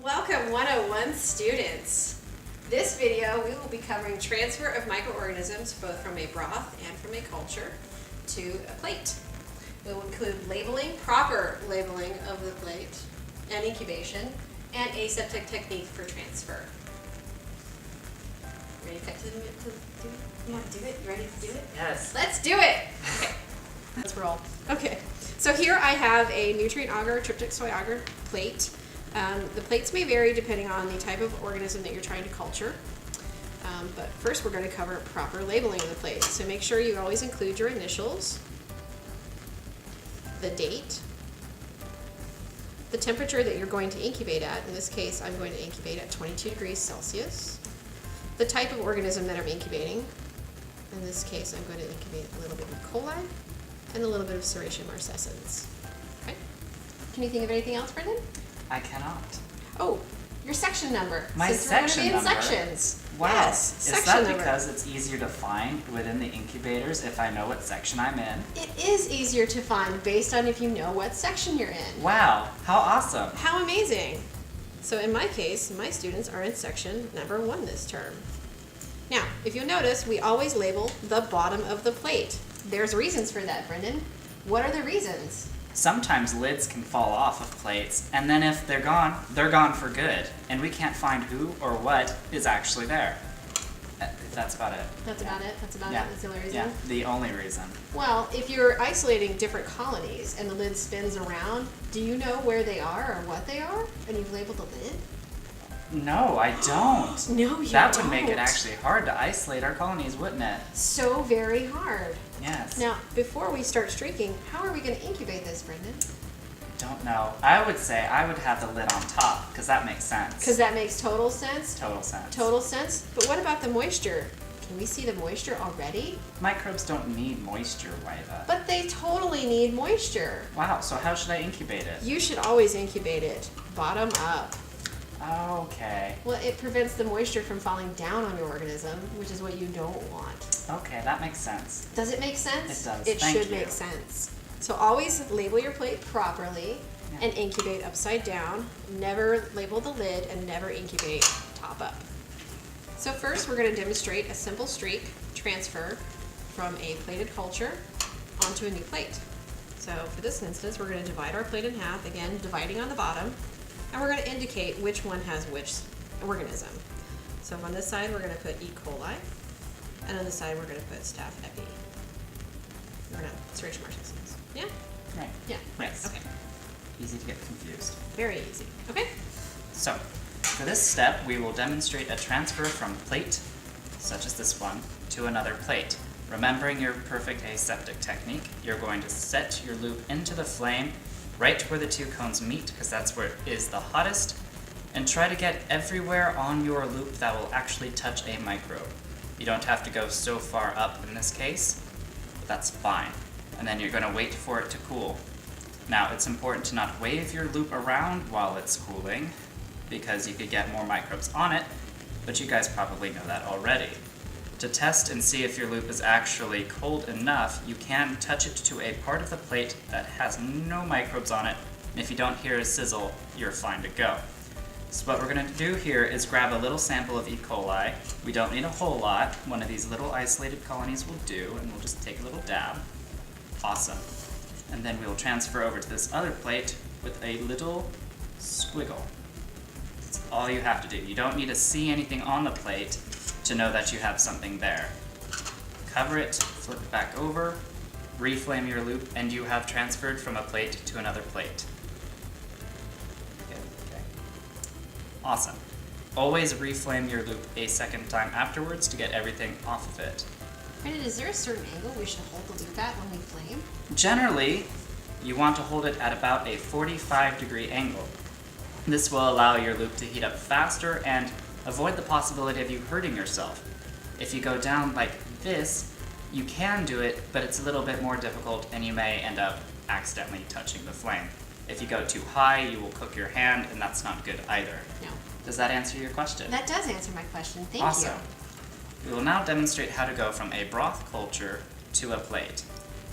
Welcome 101 students. This video we will be covering transfer of microorganisms both from a broth and from a culture to a plate. We will include labeling, proper labeling of the plate and incubation, and aseptic technique for transfer. Ready to do it? You want to do it? You ready to do it? Yes. Let's do it! Okay. Let's roll. Okay, so here I have a nutrient agar, tryptic soy agar plate. The plates may vary depending on the type of organism that you're trying to culture. But first we're going to cover proper labeling of the plate. So make sure you always include your initials, the date, the temperature that you're going to incubate at. In this case, I'm going to incubate at 22 degrees Celsius. The type of organism that I'm incubating. In this case, I'm going to incubate a little bit of E. coli and a little bit of Serratia marcescens. Okay. Can you think of anything else, Brendan? I cannot. Oh, your section number. My Since section we're going to be in number? sections. Wow. Yes, Is section that number. because it's easier to find within the incubators if I know what section I'm in? It is easier to find based on if you know what section you're in. Wow, how awesome. How amazing. So in my case, my students are in section number 1 this term. Now, if you'll notice, we always label the bottom of the plate. There's reasons for that, Brendan. What are the reasons? Sometimes lids can fall off of plates, and then if they're gone for good, and we can't find who or what is actually there. That's about it. That's about it? That's about it? That's the only reason? Yeah, the only reason. Well, if you're isolating different colonies and the lid spins around, do you know where they are or what they are? And you've labeled the lid? No, I don't. No, you That don't. would make it actually hard to isolate our colonies, wouldn't it? So very hard. Yes. Now, before we start streaking, how are we going to incubate this, Brendan? Don't know. I would say I would have the lid on top, because that makes sense. Because that makes total sense? Total sense. Total sense. But what about the moisture? Can we see the moisture already? Microbes don't need moisture, Wyva. But they totally need moisture. Wow, so how should I incubate it? You should always incubate it bottom up. Okay. Well, it prevents the moisture from falling down on your organism, which is what you don't want. Okay, that makes sense. Does it make sense? It does. It Thank should you. make sense. So always label your plate properly and incubate upside down. Never label the lid and never incubate top up. So first we're going to demonstrate a simple streak transfer from a plated culture onto a new plate. So for this instance, we're going to divide our plate in half, again dividing on the bottom, and we're going to indicate which one has which organism. So on this side we're going to put E. coli, and on this side we're going to put Staph epi. Or no, Serratia marcescens. Yeah? Right. Yeah. Yes. Okay. Easy to get confused. Very easy. Okay. So, for this step, we will demonstrate a transfer from plate, such as this one, to another plate. Remembering your perfect aseptic technique, you're going to set your loop into the flame right where the two cones meet, because that's where it is the hottest, and try to get everywhere on your loop that will actually touch a microbe. You don't have to go so far up in this case, but that's fine. And then you're going to wait for it to cool. Now, it's important to not wave your loop around while it's cooling, because you could get more microbes on it, but you guys probably know that already. To test and see if your loop is actually cold enough, you can touch it to a part of the plate that has no microbes on it, and if you don't hear a sizzle, you're fine to go. So what we're going to do here is grab a little sample of E. coli. We don't need a whole lot. One of these little isolated colonies will do, and we'll just take a little dab. Awesome. And then we'll transfer over to this other plate with a little squiggle. That's all you have to do. You don't need to see anything on the plate to know that you have something there. Cover it, flip it back over, reflame your loop, and you have transferred from a plate to another plate. Okay. Awesome. Always reflame your loop a second time afterwards to get everything off of it. Brendan, is there a certain angle we should hold the loop at when we flame? Generally, you want to hold it at about a 45-degree angle. This will allow your loop to heat up faster and avoid the possibility of you hurting yourself. If you go down like this, you can do it, but it's a little bit more difficult and you may end up accidentally touching the flame. If you go too high, you will cook your hand, and that's not good either. No. Does that answer your question? That does answer my question. Thank Awesome. you. We will now demonstrate how to go from a broth culture to a plate.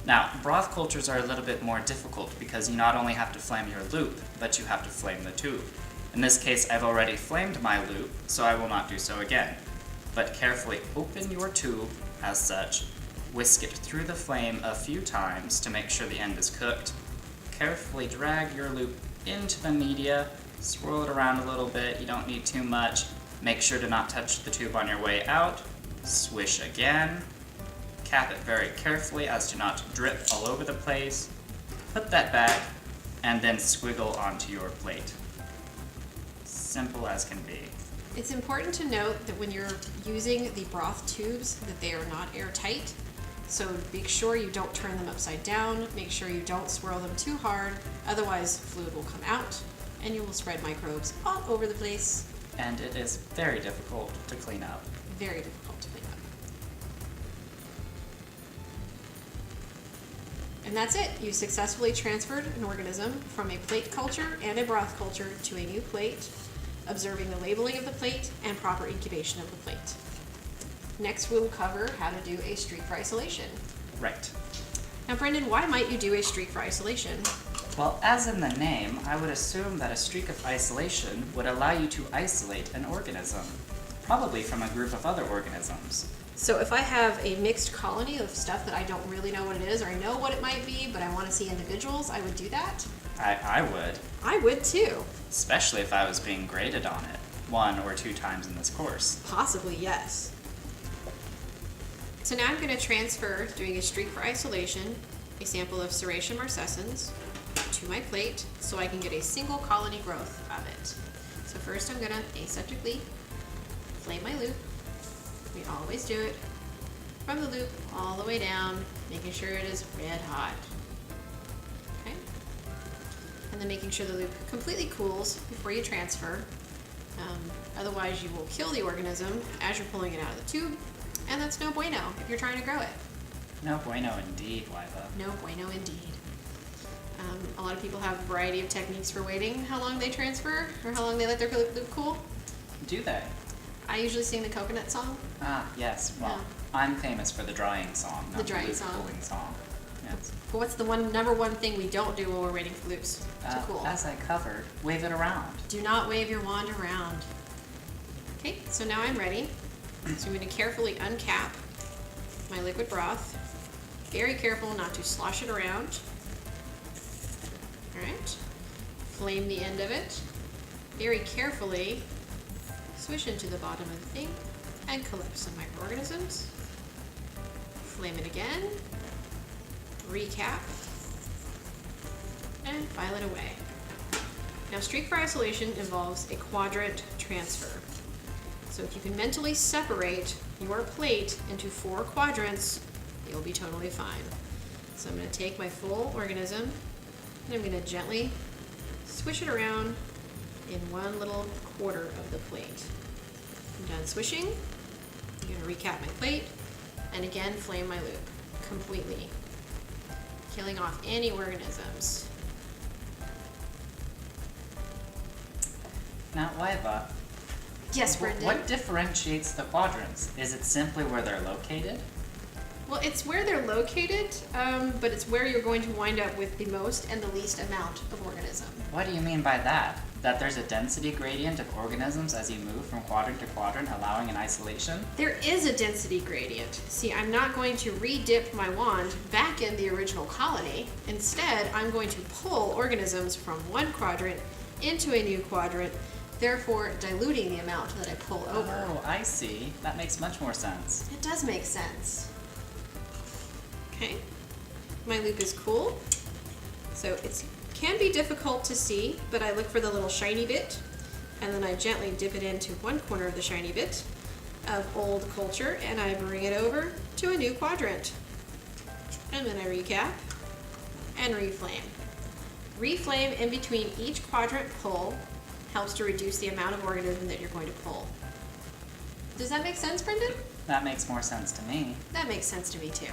Now, broth cultures are a little bit more difficult because you not only have to flame your loop, but you have to flame the tube. In this case, I've already flamed my loop, so I will not do so again. But carefully open your tube as such, whisk it through the flame a few times to make sure the end is cooked. Carefully drag your loop into the media, swirl it around a little bit, you don't need too much. Make sure to not touch the tube on your way out. Swish again. Cap it very carefully as to not drip all over the place. Put that back, and then squiggle onto your plate. Simple as can be. It's important to note that when you're using the broth tubes that they are not airtight. So make sure you don't turn them upside down, make sure you don't swirl them too hard, otherwise fluid will come out and you will spread microbes all over the place. And it is very difficult to clean up. Very difficult to clean up. And that's it. You successfully transferred an organism from a plate culture and a broth culture to a new plate, observing the labeling of the plate and proper incubation of the plate. Next, we'll cover how to do a streak for isolation. Right. Now, Brendan, why might you do a streak for isolation? Well, as in the name, I would assume that a streak of isolation would allow you to isolate an organism, probably from a group of other organisms. So if I have a mixed colony of stuff that I don't really know what it is, or I know what it might be, but I want to see individuals, I would do that? I would. I would too. Especially if I was being graded on it 1 or 2 times in this course. Possibly, yes. So now I'm going to transfer, doing a streak for isolation, a sample of Serratia marcescens to my plate so I can get a single colony growth of it. So first I'm going to aseptically flame my loop. We always do it from the loop all the way down, making sure it is red hot. Okay? And then making sure the loop completely cools before you transfer. Otherwise you will kill the organism as you're pulling it out of the tube. And that's no bueno if you're trying to grow it. No bueno indeed, Liza. No bueno indeed. A lot of people have a variety of techniques for waiting how long they transfer or how long they let their loop cool. Do they? I usually sing the coconut song. Ah, yes. Well, Yeah. I'm famous for the drying song, not The drying loop song. cooling song. Yes. But what's the number one thing we don't do while we're waiting for loops to cool? As I covered, wave it around. Do not wave your wand around. Okay, so now I'm ready. So I'm going to carefully uncap my liquid broth. Very careful not to slosh it around. Alright. Flame the end of it. Very carefully swish into the bottom of the thing and collect some microorganisms. Flame it again. Recap. And file it away. Now, streak for isolation involves a quadrant transfer. So if you can mentally separate your plate into 4 quadrants, you'll be totally fine. So I'm going to take my full organism and I'm going to gently swish it around in one little quarter of the plate. I'm done swishing. I'm going to recap my plate and again flame my loop completely, killing off any organisms. Now, Liza, Yes, Brendan. what differentiates the quadrants? Is it simply where they're located? Well, it's where they're located, but it's where you're going to wind up with the most and the least amount of organism. What do you mean by that? That there's a density gradient of organisms as you move from quadrant to quadrant, allowing an isolation? There is a density gradient. See, I'm not going to re-dip my wand back in the original colony. Instead, I'm going to pull organisms from one quadrant into a new quadrant, therefore diluting the amount that I pull over. Oh, I see. That makes much more sense. It does make sense. Okay, my loop is cool. So it can be difficult to see, but I look for the little shiny bit, and then I gently dip it into one corner of the shiny bit of old culture, and I bring it over to a new quadrant. And then I recap and reflame. Reflame in between each quadrant pull helps to reduce the amount of organism that you're going to pull. Does that make sense, Brendan? That makes more sense to me. That makes sense to me too.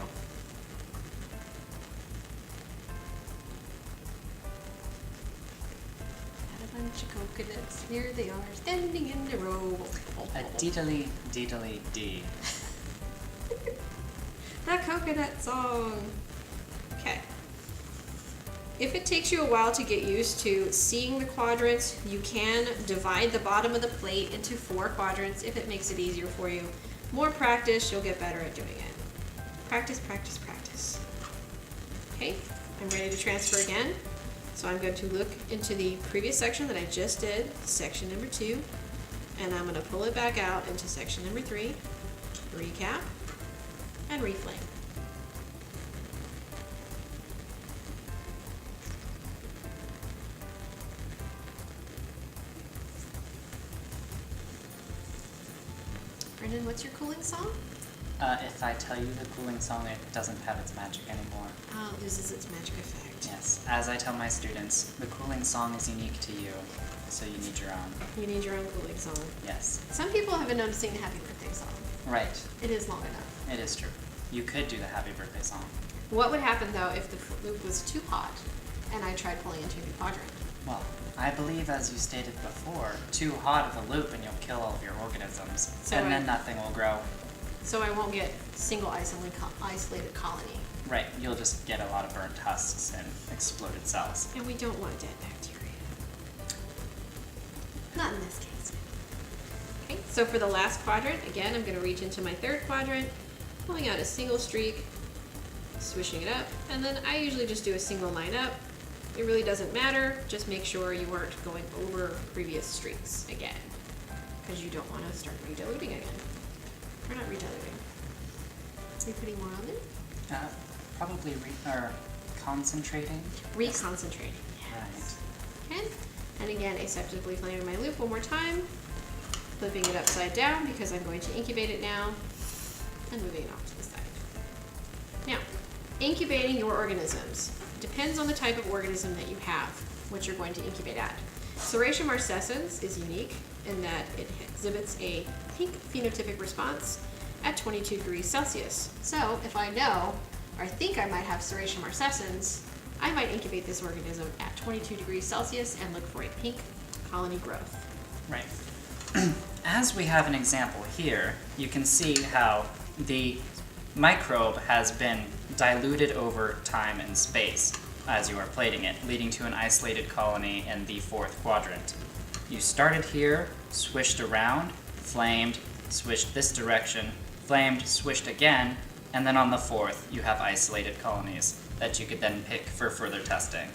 Got a bunch of coconuts. Here they are, standing in a row. A deedly dee. The coconut song. Okay. If it takes you a while to get used to seeing the quadrants, you can divide the bottom of the plate into 4 quadrants if it makes it easier for you. More practice, you'll get better at doing it. Practice, practice, practice. Okay, I'm ready to transfer again. So I'm going to look into the previous section that I just did, section number 2, and I'm going to pull it back out into section number 3, recap, and reflame. Brendan, what's your cooling song? If I tell you the cooling song, it doesn't have its magic anymore. Oh, it loses its magic effect. Yes, as I tell my students, the cooling song is unique to you, so you need your own. You need your own cooling song. Yes. Some people have been known to sing the happy birthday song. Right. It is long enough. It is true. You could do the happy birthday song. What would happen though if the loop was too hot and I tried pulling into a new quadrant? Well, I believe, as you stated before, too hot of a loop and you'll kill all of your organisms, and then nothing will grow. So I won't get single isolated colony. Right, you'll just get a lot of burnt husks and exploded cells. And we don't want dead bacteria. Not in this case. Okay, so for the last quadrant, again, I'm going to reach into my 3rd quadrant, pulling out a single streak, swishing it up, and then I usually just do a single line up. It really doesn't matter, just make sure you aren't going over previous streaks again, because you don't want to start rediluting again. Or not rediluting. Are you putting more on there? Probably concentrating. Reconcentrating, yes. Okay, and again, aseptically flaming my loop one more time, flipping it upside down because I'm going to incubate it now, and moving it off to the side. Now, incubating your organisms depends on the type of organism that you have, what you're going to incubate at. Serratia marcescens is unique in that it exhibits a pink phenotypic response at 22 degrees Celsius. So if I know, or I think I might have Serratia marcescens, I might incubate this organism at 22 degrees Celsius and look for a pink colony growth. Right. As we have an example here, you can see how the microbe has been diluted over time and space as you are plating it, leading to an isolated colony in the 4th quadrant. You started here, swished around, flamed, swished this direction, flamed, swished again, and then on the 4th you have isolated colonies that you could then pick for further testing.